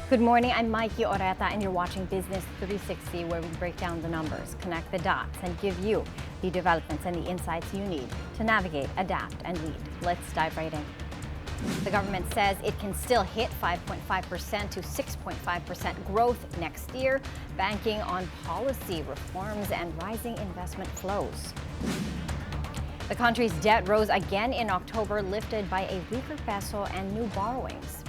Good morning, I'm Maiki Oreta and you're watching Business 360, where we break down the numbers, connect the dots, and give you the developments and the insights you need to navigate, adapt, and lead. Let's dive right in. The government says it can still hit 5.5% to 6.5% growth next year, banking on policy reforms and rising investment flows. The country's debt rose again in October, lifted by a weaker peso and new borrowings.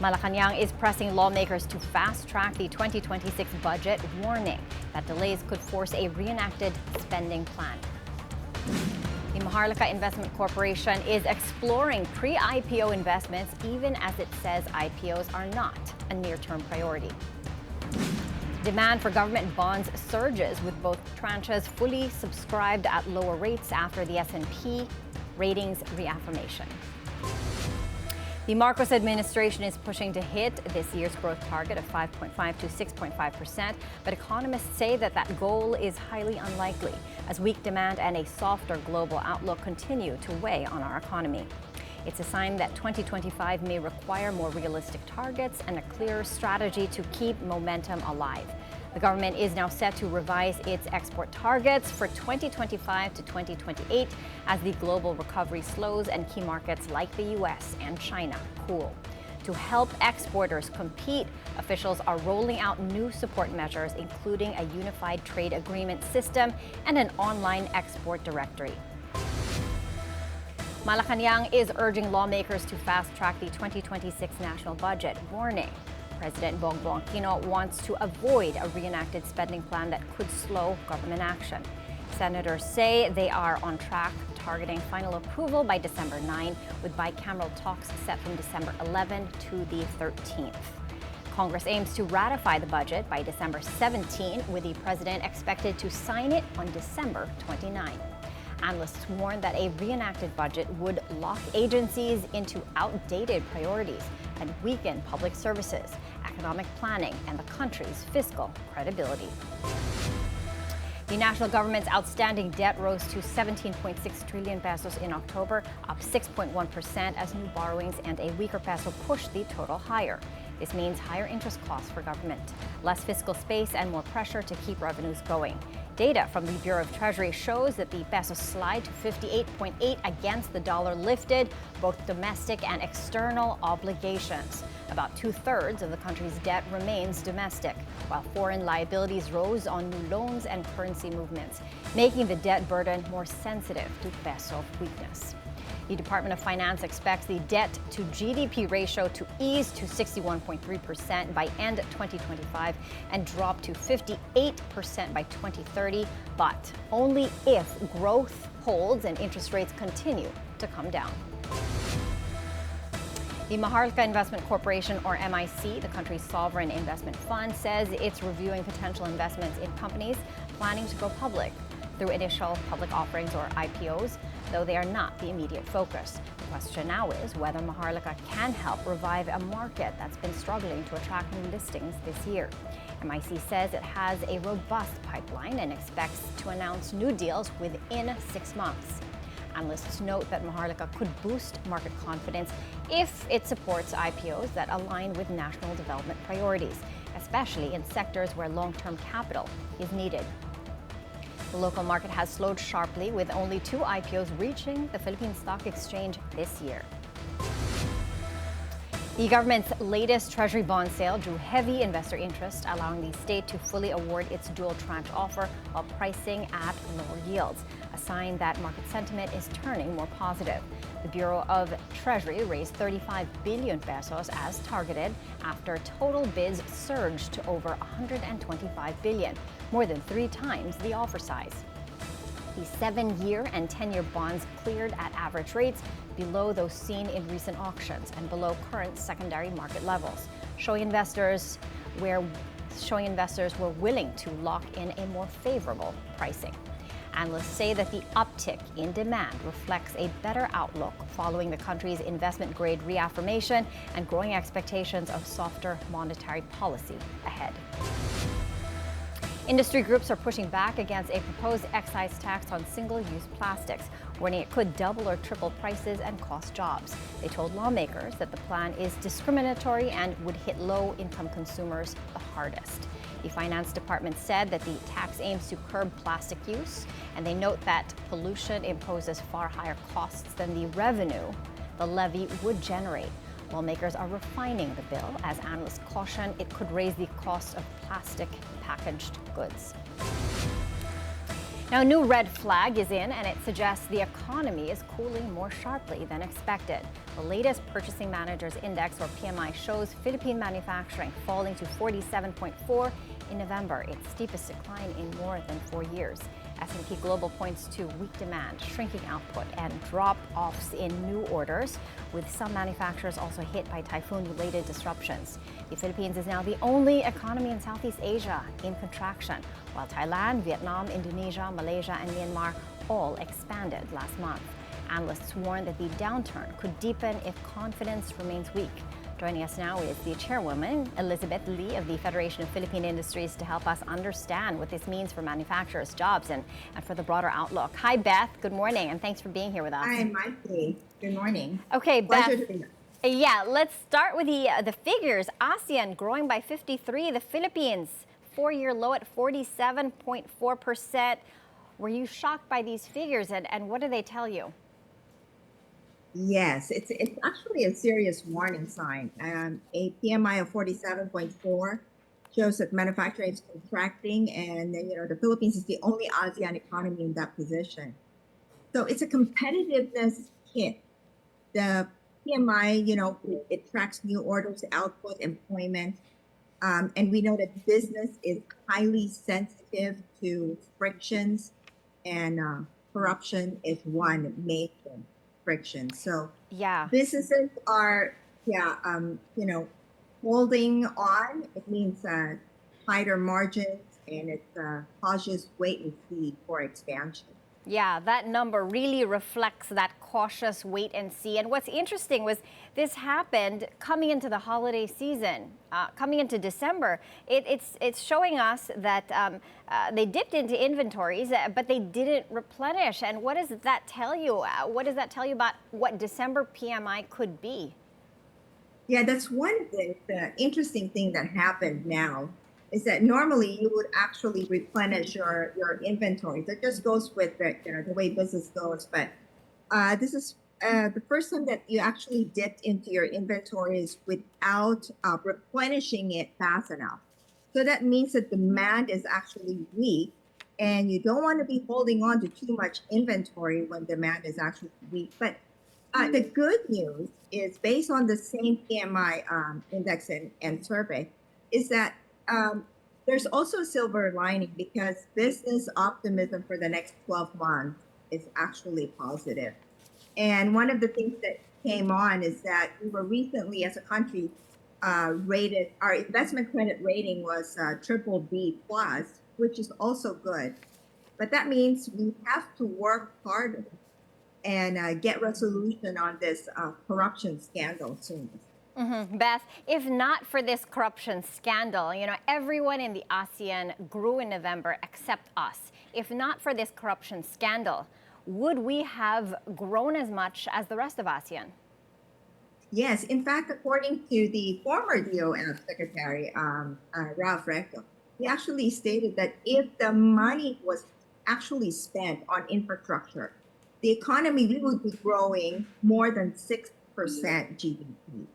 Malacanang is pressing lawmakers to fast-track the 2026 budget, warning that delays could force a reenacted spending plan. The Maharlika Investment Corporation is exploring pre-IPO investments, even as it says IPOs are not a near-term priority. Demand for government bonds surges, with both tranches fully subscribed at lower rates after the S&P ratings reaffirmation. The Marcos administration is pushing to hit this year's growth target of 5.5 to 6.5%, but economists say that goal is highly unlikely, as weak demand and a softer global outlook continue to weigh on our economy. It's a sign that 2025 may require more realistic targets and a clearer strategy to keep momentum alive. The government is now set to revise its export targets for 2025 to 2028 as the global recovery slows and key markets like the U.S. and China cool. To help exporters compete, officials are rolling out new support measures, including a unified trade agreement system and an online export directory. Malacanang is urging lawmakers to fast-track the 2026 national budget, warning President Bongbong Aquino wants to avoid a reenacted spending plan that could slow government action. Senators say they are on track, targeting final approval by December 9, with bicameral talks set from December 11 to the 13th. Congress aims to ratify the budget by December 17, with the president expected to sign it on December 29. Analysts warn that a reenacted budget would lock agencies into outdated priorities and weaken public services, economic planning, and the country's fiscal credibility. The national government's outstanding debt rose to 17.6 trillion pesos in October, up 6.1% as new borrowings and a weaker peso pushed the total higher. This means higher interest costs for government, less fiscal space, and more pressure to keep revenues going. Data from the Bureau of Treasury shows that the peso slide to 58.8 against the dollar lifted both domestic and external obligations. About two-thirds of the country's debt remains domestic, while foreign liabilities rose on new loans and currency movements, making the debt burden more sensitive to peso weakness. The Department of Finance expects the debt-to-GDP ratio to ease to 61.3% by end 2025 and drop to 58% by 2030, but only if growth holds and interest rates continue to come down. The Maharlika Investment Corporation, or MIC, the country's sovereign investment fund, says it's reviewing potential investments in companies planning to go public through initial public offerings or IPOs, though they are not the immediate focus. The question now is whether Maharlika can help revive a market that's been struggling to attract new listings this year. MIC says it has a robust pipeline and expects to announce new deals within 6 months. Analysts note that Maharlika could boost market confidence if it supports IPOs that align with national development priorities, especially in sectors where long-term capital is needed. The local market has slowed sharply, with only 2 IPOs reaching the Philippine Stock Exchange this year. The government's latest treasury bond sale drew heavy investor interest, allowing the state to fully award its dual tranche offer while pricing at lower yields, a sign that market sentiment is turning more positive. The Bureau of Treasury raised 35 billion pesos as targeted after total bids surged to over 125 billion, more than 3 times the offer size. The 7-year and 10-year bonds cleared at average rates below those seen in recent auctions and below current secondary market levels, showing investors were willing to lock in a more favorable pricing. Analysts say that the uptick in demand reflects a better outlook following the country's investment grade reaffirmation and growing expectations of softer monetary policy ahead. Industry groups are pushing back against a proposed excise tax on single-use plastics, warning it could double or triple prices and cost jobs. They told lawmakers that the plan is discriminatory and would hit low-income consumers the hardest. The Finance Department said that the tax aims to curb plastic use, and they note that pollution imposes far higher costs than the revenue the levy would generate. Lawmakers are refining the bill as analysts caution it could raise the cost of plastic packaged goods. Now, a new red flag is in, and it suggests the economy is cooling more sharply than expected. The latest Purchasing Managers Index, or PMI, shows Philippine manufacturing falling to 47.4 in November, its steepest decline in more than 4 years. S&P Global points to weak demand, shrinking output, and drop-offs in new orders, with some manufacturers also hit by typhoon-related disruptions. The Philippines is now the only economy in Southeast Asia in contraction, while Thailand, Vietnam, Indonesia, Malaysia, and Myanmar all expanded last month. Analysts warn that the downturn could deepen if confidence remains weak. Joining us now is the chairwoman, Elizabeth Lee of the Federation of Philippine Industries, to help us understand what this means for manufacturers' jobs and for the broader outlook. Hi, Beth. Good morning, and thanks for being here with us. Hi, Maiki. Good morning. Okay, Pleasure Beth. to be here. Yeah, let's start with the figures. ASEAN growing by 53. The Philippines, 4-year low at 47.4%. Were you shocked by these figures, and what do they tell you? Yes, it's actually a serious warning sign. A PMI of 47.4 shows that manufacturing is contracting, and the Philippines is the only ASEAN economy in that position. So it's a competitiveness hit. The PMI, it tracks new orders, output, employment, and we know that business is highly sensitive to frictions, and corruption is one major friction. So Yeah. businesses are, holding on. It means tighter margins, and it's cautious wait and see for expansion. Yeah, that number really reflects that cautious wait and see. And what's interesting was this happened coming into the holiday season, coming into December. It's showing us that they dipped into inventories, but they didn't replenish. And what does that tell you? What does that tell you about what December PMI could be? Yeah, that's one of the interesting thing that happened now is that normally you would actually replenish your inventory. That just goes with the way business goes. But this is the first time that you actually dipped into your inventories without replenishing it fast enough. So that means that demand is actually weak, and you don't want to be holding on to too much inventory when demand is actually weak. But the good news is, based on the same PMI index and survey, is that there's also a silver lining, because business optimism for the next 12 months is actually positive. And one of the things that came on is that we were recently, as a country, rated, our investment credit rating was triple B plus, which is also good. But that means we have to work harder and get resolution on this corruption scandal soon. Beth, if not for this corruption scandal, everyone in the ASEAN grew in November except us. If not for this corruption scandal, would we have grown as much as the rest of ASEAN? Yes, in fact, according to the former DOF Secretary, Ralph Recto, he actually stated that if the money was actually spent on infrastructure, the economy, we would be growing more than 6% GDP.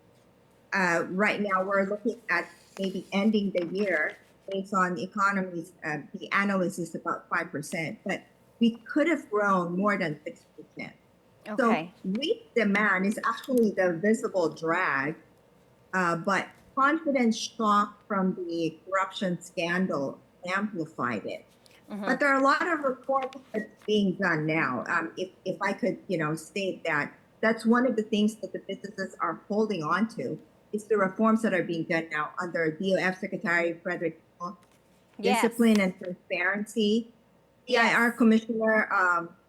Right now, we're looking at maybe ending the year, based on the economies, the analysis is about 5%, but we could have grown more than 6%. Okay. So weak demand is actually the visible drag, but confidence shock from the corruption scandal amplified it. But there are a lot of reforms that's being done now. If I could, state that, that's one of the things that the businesses are holding on to, is the reforms that are being done now under DOF Secretary Frederick Paul. Yes. Discipline and transparency. Yes. PIR Commissioner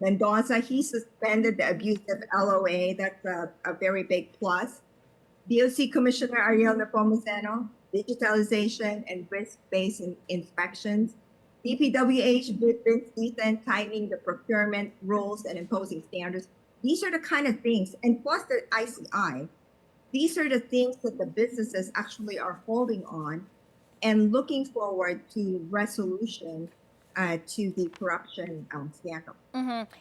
Mendoza, he suspended the abusive LOA. That's a very big plus. DOC Commissioner Ariel Nepomuceno, digitalization and risk-based inspections. DPWH, Vince Ethan, tightening the procurement rules and imposing standards. These are the kind of things, and plus the ICI, these are the things that the businesses actually are holding on and looking forward to resolution to the corruption scandal.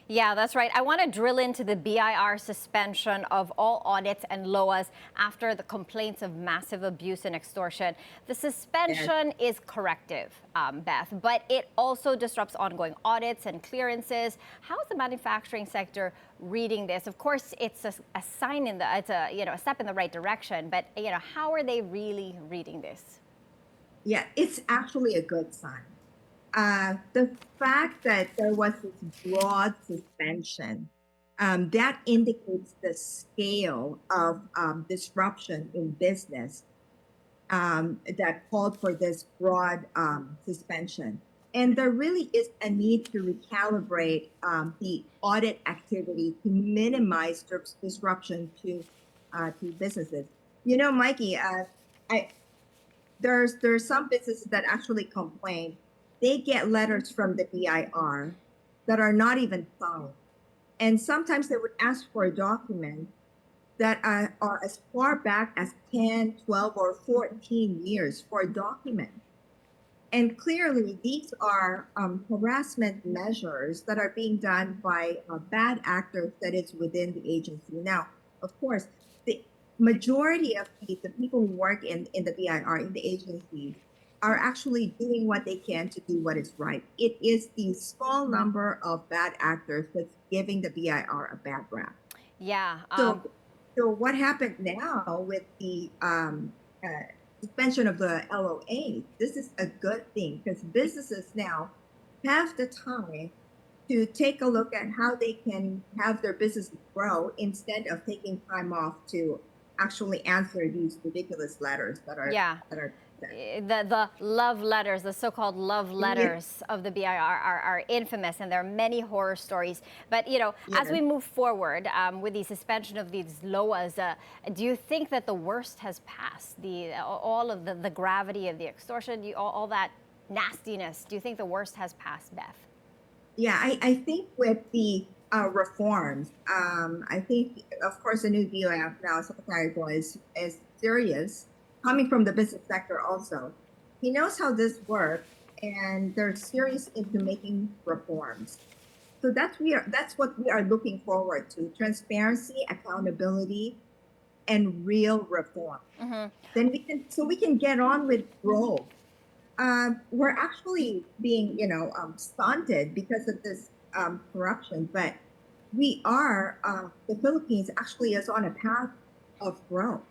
Yeah, that's right. I want to drill into the BIR suspension of all audits and LOAs after the complaints of massive abuse and extortion. The suspension is corrective, Beth, but it also disrupts ongoing audits and clearances. How is the manufacturing sector reading this? Of course, it's a sign in the, it's a, a step in the right direction, but how are they really reading this? Yeah, it's actually a good sign. The fact that there was this broad suspension, that indicates the scale of disruption in business that called for this broad suspension. And there really is a need to recalibrate the audit activity to minimize disruption to businesses. You know, Mikey, I there's some businesses that actually complain. They get letters from the BIR that are not even signed. And sometimes they would ask for a document that are as far back as 10, 12, or 14 years for a document. And clearly, these are harassment measures that are being done by bad actors that is within the agency. Now, of course, the majority of the people who work in the BIR, in the agencies, are actually doing what they can to do what is right. It is the small number of bad actors that's giving the BIR a bad rap. Yeah. So what happened now with the suspension of the LOA, this is a good thing because businesses now have the time to take a look at how they can have their business grow instead of taking time off to actually answer these ridiculous letters that are the love letters, the so-called love letters of the BIR are infamous, and there are many horror stories. But as we move forward with the suspension of these LOAs, do you think that the worst has passed? All of the gravity of the extortion, all that nastiness. Do you think the worst has passed, Beth? Yeah, I think with the reforms, I think, of course, the new DOF now, Secretary Boy is serious, coming from the business sector also. He knows how this works, and they're serious into making reforms. So that's what we are looking forward to: transparency, accountability, and real reform. Then we can get on with growth. We're actually being, stunted because of this corruption, but the Philippines actually is on a path of growth.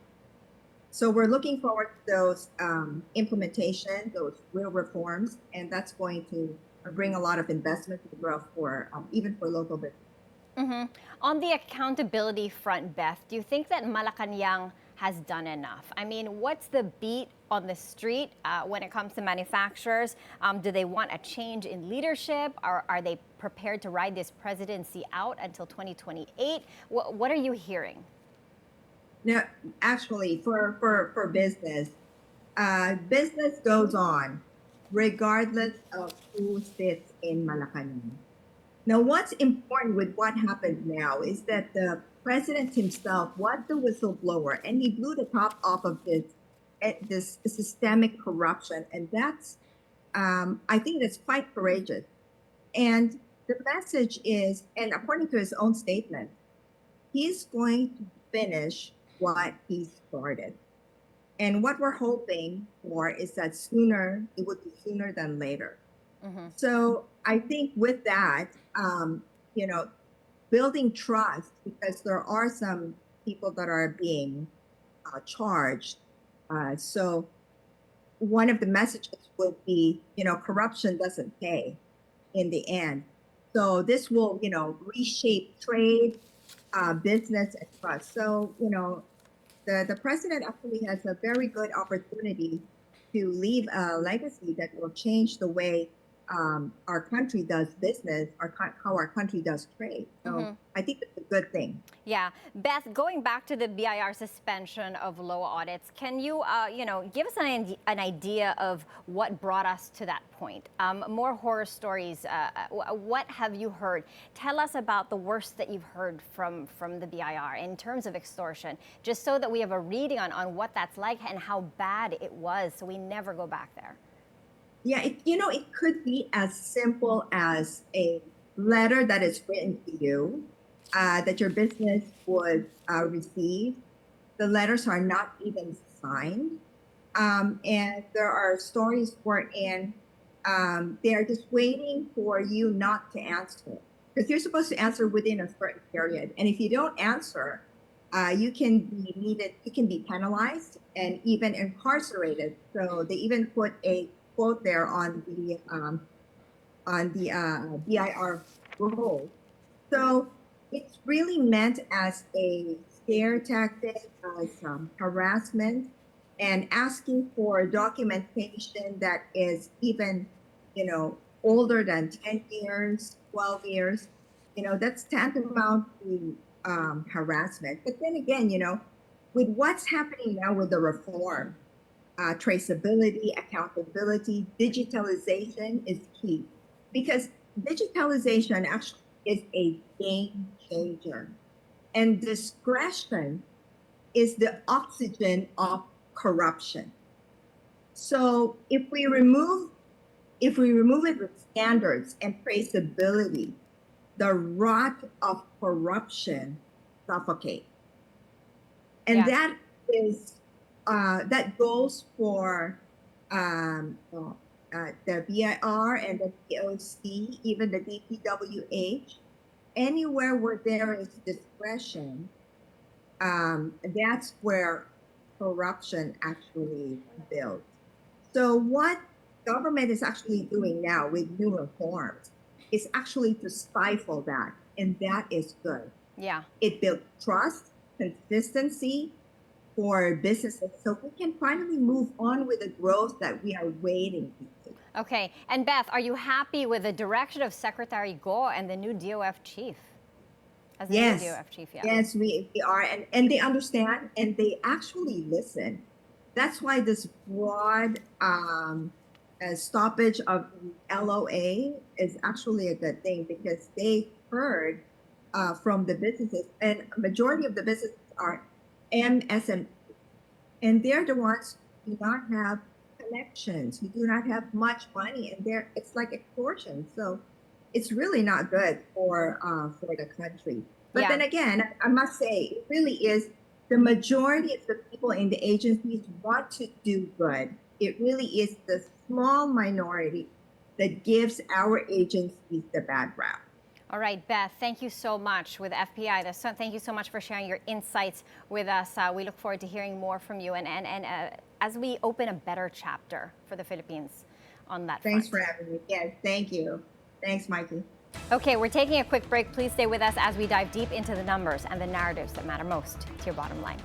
So we're looking forward to those implementation, those real reforms, and that's going to bring a lot of investment to growth for even for local business. On the accountability front, Beth, do you think that Malacanang has done enough? I mean, what's the beat on the street when it comes to manufacturers? Do they want a change in leadership? Or are they prepared to ride this presidency out until 2028? What are you hearing? No, actually, for business, business goes on regardless of who sits in Malacanang. Now, what's important with what happened now is that the president himself was the whistleblower, and he blew the top off of this systemic corruption, and that's I think that's quite courageous. And the message is, and according to his own statement, he's going to finish what he started. And what we're hoping for is that it would be sooner than later. So I think with that, building trust, because there are some people that are being charged. So one of the messages would be, corruption doesn't pay in the end. So this will, reshape trade, business, and trust. So, the president actually has a very good opportunity to leave a legacy that will change the way our country does business, how our country does trade. So I think it's a good thing. Yeah. Beth, going back to the BIR suspension of low audits, can you, give us an idea of what brought us to that point? More horror stories. What have you heard? Tell us about the worst that you've heard from the BIR in terms of extortion, just so that we have a reading on what that's like and how bad it was, so we never go back there. Yeah, it could be as simple as a letter that is written to you that your business would receive. The letters are not even signed. And there are stories wherein they are just waiting for you not to answer. Because you're supposed to answer within a certain period. And if you don't answer, you can be penalized and even incarcerated. So they even put a quote there on the BIR rule. So it's really meant as a scare tactic, as harassment, and asking for documentation that is even, older than 10 years, 12 years. That's tantamount to harassment. But then again, with what's happening now with the reform, traceability, accountability, digitalization is key, because digitalization actually is a game changer. And discretion is the oxygen of corruption. So if we remove it with standards and traceability, the rot of corruption suffocates. And that is that goes for the BIR and the POC, even the DPWH. Anywhere where there is discretion, that's where corruption actually builds. So what government is actually doing now with new reforms is actually to stifle that, and that is good. Yeah. It builds trust, consistency for businesses, so we can finally move on with the growth that we are waiting to see. Okay, and Beth, are you happy with the direction of Secretary Go and the new DOF chief? As the new DOF chief, yeah. Yes, we are, and they understand, and they actually listen. That's why this broad stoppage of LOA is actually a good thing, because they heard from the businesses, and a majority of the businesses are MSME, and they're the ones who do not have connections, who do not have much money, and it's like extortion. So it's really not good for the country. But then again, I must say, it really is, the majority of the people in the agencies want to do good. It really is the small minority that gives our agencies the bad rap. All right, Beth, thank you so much with FPI. Thank you so much for sharing your insights with us. We look forward to hearing more from you, and as we open a better chapter for the Philippines on that Thanks front. for having me. Yes, thank you. Thanks, Maiki. Okay, we're taking a quick break. Please stay with us as we dive deep into the numbers and the narratives that matter most to your bottom line.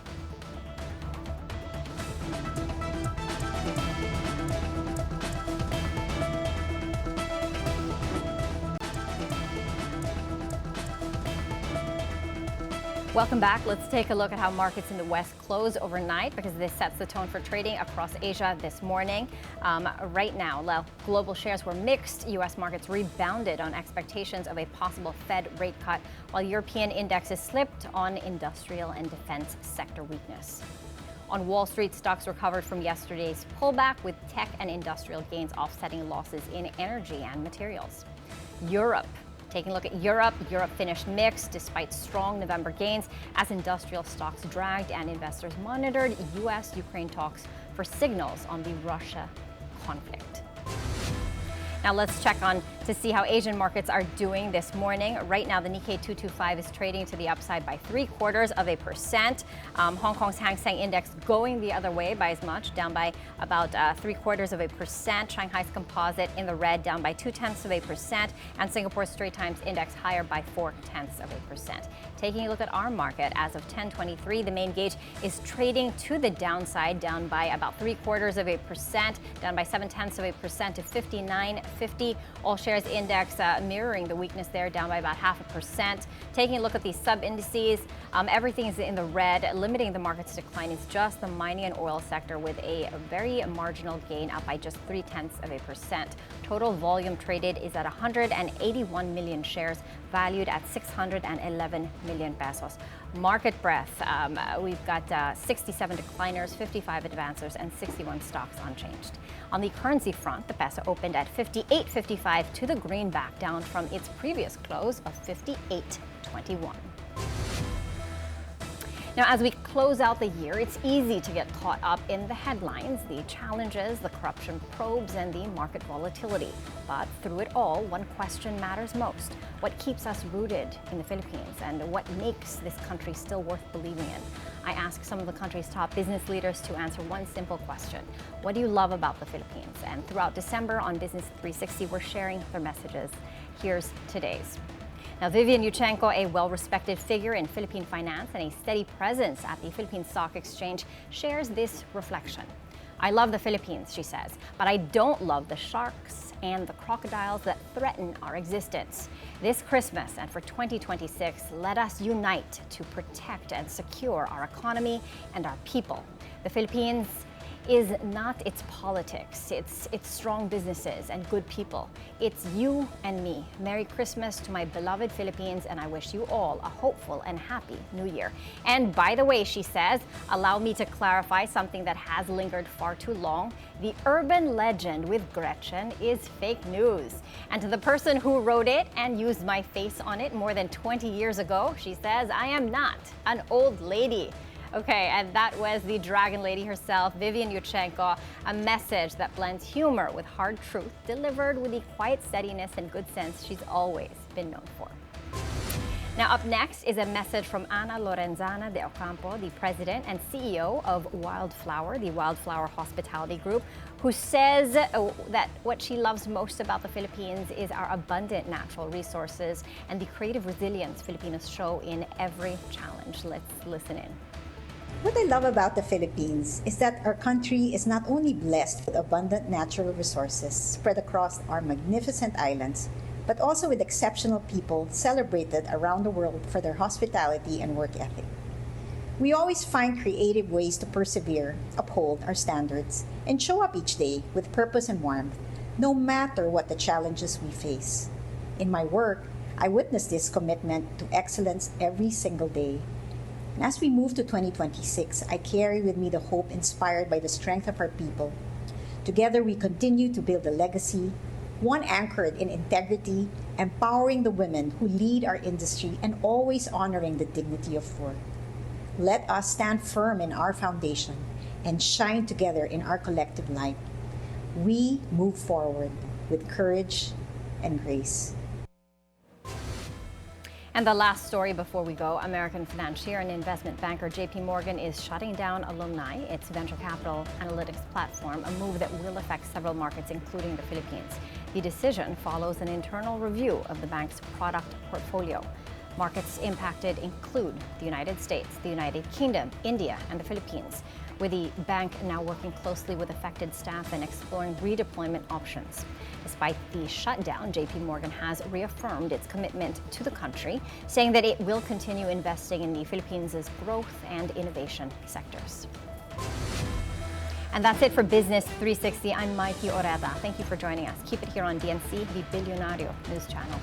Welcome back. Let's take a look at how markets in the West close overnight, because this sets the tone for trading across Asia this morning. Right now, global shares were mixed. U.S. markets rebounded on expectations of a possible Fed rate cut, while European indexes slipped on industrial and defense sector weakness. On Wall Street, stocks recovered from yesterday's pullback, with tech and industrial gains offsetting losses in energy and materials. Taking a look at Europe finished mixed despite strong November gains as industrial stocks dragged and investors monitored U.S.-Ukraine talks for signals on the Russia conflict. Now let's check on to see how Asian markets are doing this morning. Right now, the Nikkei 225 is trading to the upside by 0.75%. Hong Kong's Hang Seng Index going the other way by as much, down by about 0.75%. Shanghai's Composite in the red, down by 0.2%, and Singapore's Straits Times Index higher by 0.4%. Taking a look at our market, as of 10:23, the main gauge is trading to the downside, down by about 0.75%, down by 0.7% to 50. All shares index mirroring the weakness there, down by about 0.5%. Taking a look at the sub-indices, everything is in the red. Limiting the market's decline is just the mining and oil sector, with a very marginal gain, up by just 0.3%. Total volume traded is at 181 million shares, valued at 611 million pesos. Market breadth, we've got 67 decliners, 55 advancers, and 61 stocks unchanged. On the currency front, the peso opened at 58.55 to the greenback, down from its previous close of 58.21. Now, as we close out the year, it's easy to get caught up in the headlines, the challenges, the corruption probes, and the market volatility. But through it all, one question matters most: what keeps us rooted in the Philippines, and what makes this country still worth believing in? I asked some of the country's top business leaders to answer one simple question: what do you love about the Philippines? And throughout December on Business 360, we're sharing their messages. Here's today's. Now, Vivian Yuchengco, a well-respected figure in Philippine finance and a steady presence at the Philippine Stock Exchange, shares this reflection. I love the Philippines, she says, but I don't love the sharks and the crocodiles that threaten our existence. This Christmas and for 2026, let us unite to protect and secure our economy and our people. The Philippines is not its politics, it's strong businesses and good people. It's you and me. Merry Christmas to my beloved Philippines, and I wish you all a hopeful and happy New Year. And by the way, she says, allow me to clarify something that has lingered far too long. The urban legend with Gretchen is fake news. And to the person who wrote it and used my face on it more than 20 years ago, she says, I am not an old lady. Okay, and that was the Dragon Lady herself, Vivian Yuchengco, a message that blends humor with hard truth, delivered with the quiet steadiness and good sense she's always been known for. Now, up next is a message from Lorenzana de Ocampo, the president and CEO of Wildflour, the Wildflour Hospitality Group, who says that what she loves most about the Philippines is our abundant natural resources and the creative resilience Filipinos show in every challenge. Let's listen in. What I love about the Philippines is that our country is not only blessed with abundant natural resources spread across our magnificent islands, but also with exceptional people celebrated around the world for their hospitality and work ethic. We always find creative ways to persevere, uphold our standards, and show up each day with purpose and warmth, no matter what the challenges we face. In my work, I witness this commitment to excellence every single day. And as we move to 2026, I carry with me the hope inspired by the strength of our people. Together, we continue to build a legacy, one anchored in integrity, empowering the women who lead our industry, and always honoring the dignity of work. Let us stand firm in our foundation and shine together in our collective light. We move forward with courage and grace. And the last story before we go, American financier and investment banker JP Morgan is shutting down Alumni, its venture capital analytics platform, a move that will affect several markets, including the Philippines. The decision follows an internal review of the bank's product portfolio. Markets impacted include the United States, the United Kingdom, India, and the Philippines, with the bank now working closely with affected staff and exploring redeployment options. Despite the shutdown, JP Morgan has reaffirmed its commitment to the country, saying that it will continue investing in the Philippines' growth and innovation sectors. And that's it for Business 360. I'm Maiki Oreta. Thank you for joining us. Keep it here on DNC, the Bilyonaryo news channel.